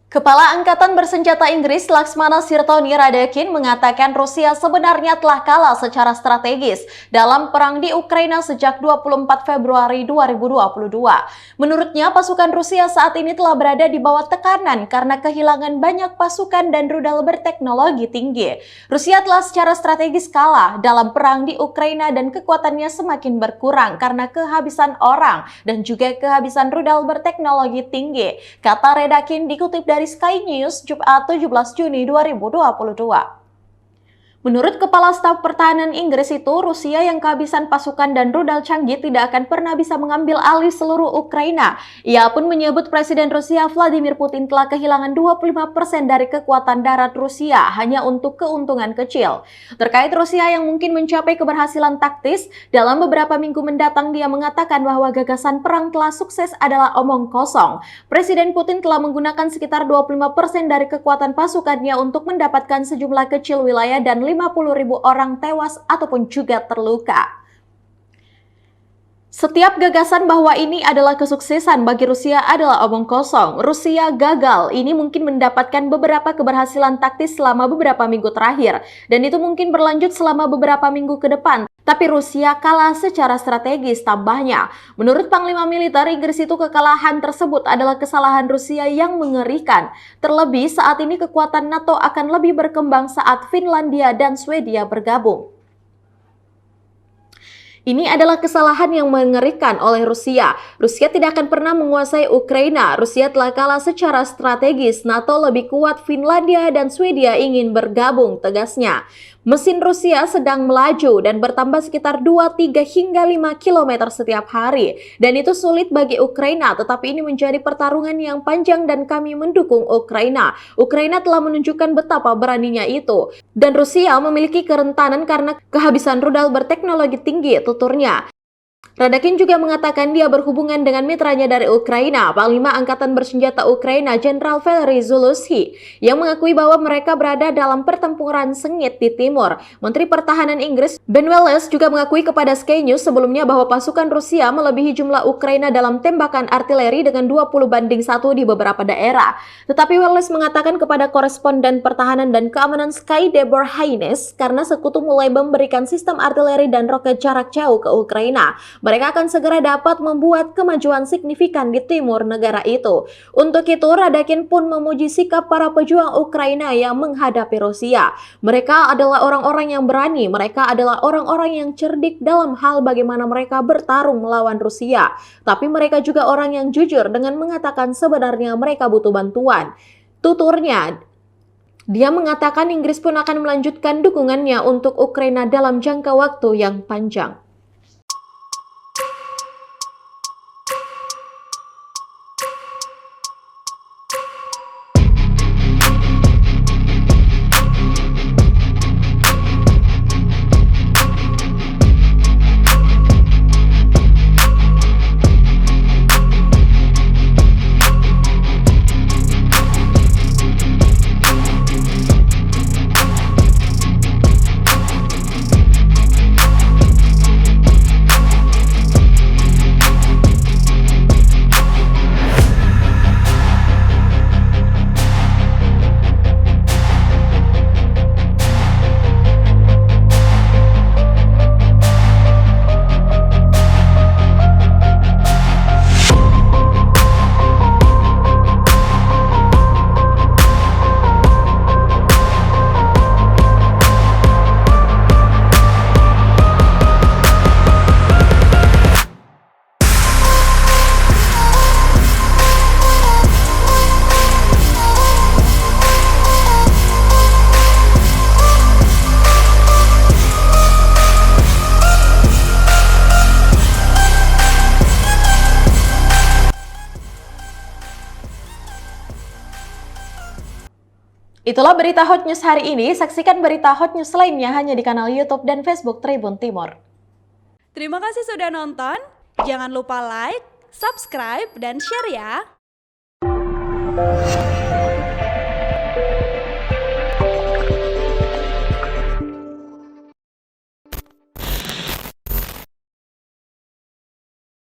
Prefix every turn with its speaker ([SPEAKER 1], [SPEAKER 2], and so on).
[SPEAKER 1] Kepala Angkatan Bersenjata Inggris Laksmana Sirtoni Radakin mengatakan Rusia sebenarnya telah kalah secara strategis dalam perang di Ukraina sejak 24 Februari 2022. Menurutnya, pasukan Rusia saat ini telah berada di bawah tekanan karena kehilangan banyak pasukan dan rudal berteknologi tinggi. Rusia telah secara strategis kalah dalam perang di Ukraina dan kekuatannya semakin berkurang karena kehabisan orang dan juga kehabisan rudal berteknologi tinggi, kata Radakin dikutip dari Sky News Jumat 17 Juni 2022. Menurut Kepala Staf Pertahanan Inggris itu, Rusia yang kehabisan pasukan dan rudal canggih tidak akan pernah bisa mengambil alih seluruh Ukraina. Ia pun menyebut Presiden Rusia Vladimir Putin telah kehilangan 25% dari kekuatan darat Rusia hanya untuk keuntungan kecil. Terkait Rusia yang mungkin mencapai keberhasilan taktis, dalam beberapa minggu mendatang dia mengatakan bahwa gagasan perang telah sukses adalah omong kosong. Presiden Putin telah menggunakan sekitar 25% dari kekuatan pasukannya untuk mendapatkan sejumlah kecil wilayah dan 50.000 orang tewas ataupun juga terluka. Setiap gagasan bahwa ini adalah kesuksesan bagi Rusia adalah omong kosong. Rusia gagal. Ini mungkin mendapatkan beberapa keberhasilan taktis selama beberapa minggu terakhir. Dan itu mungkin berlanjut selama beberapa minggu ke depan. Tapi Rusia kalah secara strategis, tambahnya. Menurut Panglima Militer Inggris itu, kekalahan tersebut adalah kesalahan Rusia yang mengerikan. Terlebih saat ini kekuatan NATO akan lebih berkembang saat Finlandia dan Swedia bergabung. Ini adalah kesalahan yang mengerikan oleh Rusia. Rusia tidak akan pernah menguasai Ukraina. Rusia telah kalah secara strategis. NATO lebih kuat, Finlandia dan Swedia ingin bergabung, tegasnya. Mesin Rusia sedang melaju dan bertambah sekitar 2, 3 hingga 5 km setiap hari. Dan itu sulit bagi Ukraina, tetapi ini menjadi pertarungan yang panjang dan kami mendukung Ukraina. Ukraina telah menunjukkan betapa beraninya itu. Dan Rusia memiliki kerentanan karena kehabisan rudal berteknologi tinggi, tuturnya. Radakin juga mengatakan dia berhubungan dengan mitranya dari Ukraina, Panglima Angkatan Bersenjata Ukraina Jenderal Valery Zaluzhnyi, yang mengakui bahwa mereka berada dalam pertempuran sengit di timur. Menteri Pertahanan Inggris Ben Wallace juga mengakui kepada Sky News sebelumnya bahwa pasukan Rusia melebihi jumlah Ukraina dalam tembakan artileri dengan 20:1 di beberapa daerah. Tetapi Wallace mengatakan kepada koresponden pertahanan dan keamanan Sky Deborah Haynes, karena sekutu mulai memberikan sistem artileri dan roket jarak jauh ke Ukraina, mereka akan segera dapat membuat kemajuan signifikan di timur negara itu. Untuk itu, Radakin pun memuji sikap para pejuang Ukraina yang menghadapi Rusia. Mereka adalah orang-orang yang berani, mereka adalah orang-orang yang cerdik dalam hal bagaimana mereka bertarung melawan Rusia. Tapi mereka juga orang yang jujur dengan mengatakan sebenarnya mereka butuh bantuan. Tuturnya, dia mengatakan Inggris pun akan melanjutkan dukungannya untuk Ukraina dalam jangka waktu yang panjang. Itulah berita Hot News hari ini. Saksikan berita Hot News lainnya hanya di kanal YouTube dan Facebook Tribun Timur.
[SPEAKER 2] Terima kasih sudah nonton. Jangan lupa like, subscribe, dan share ya.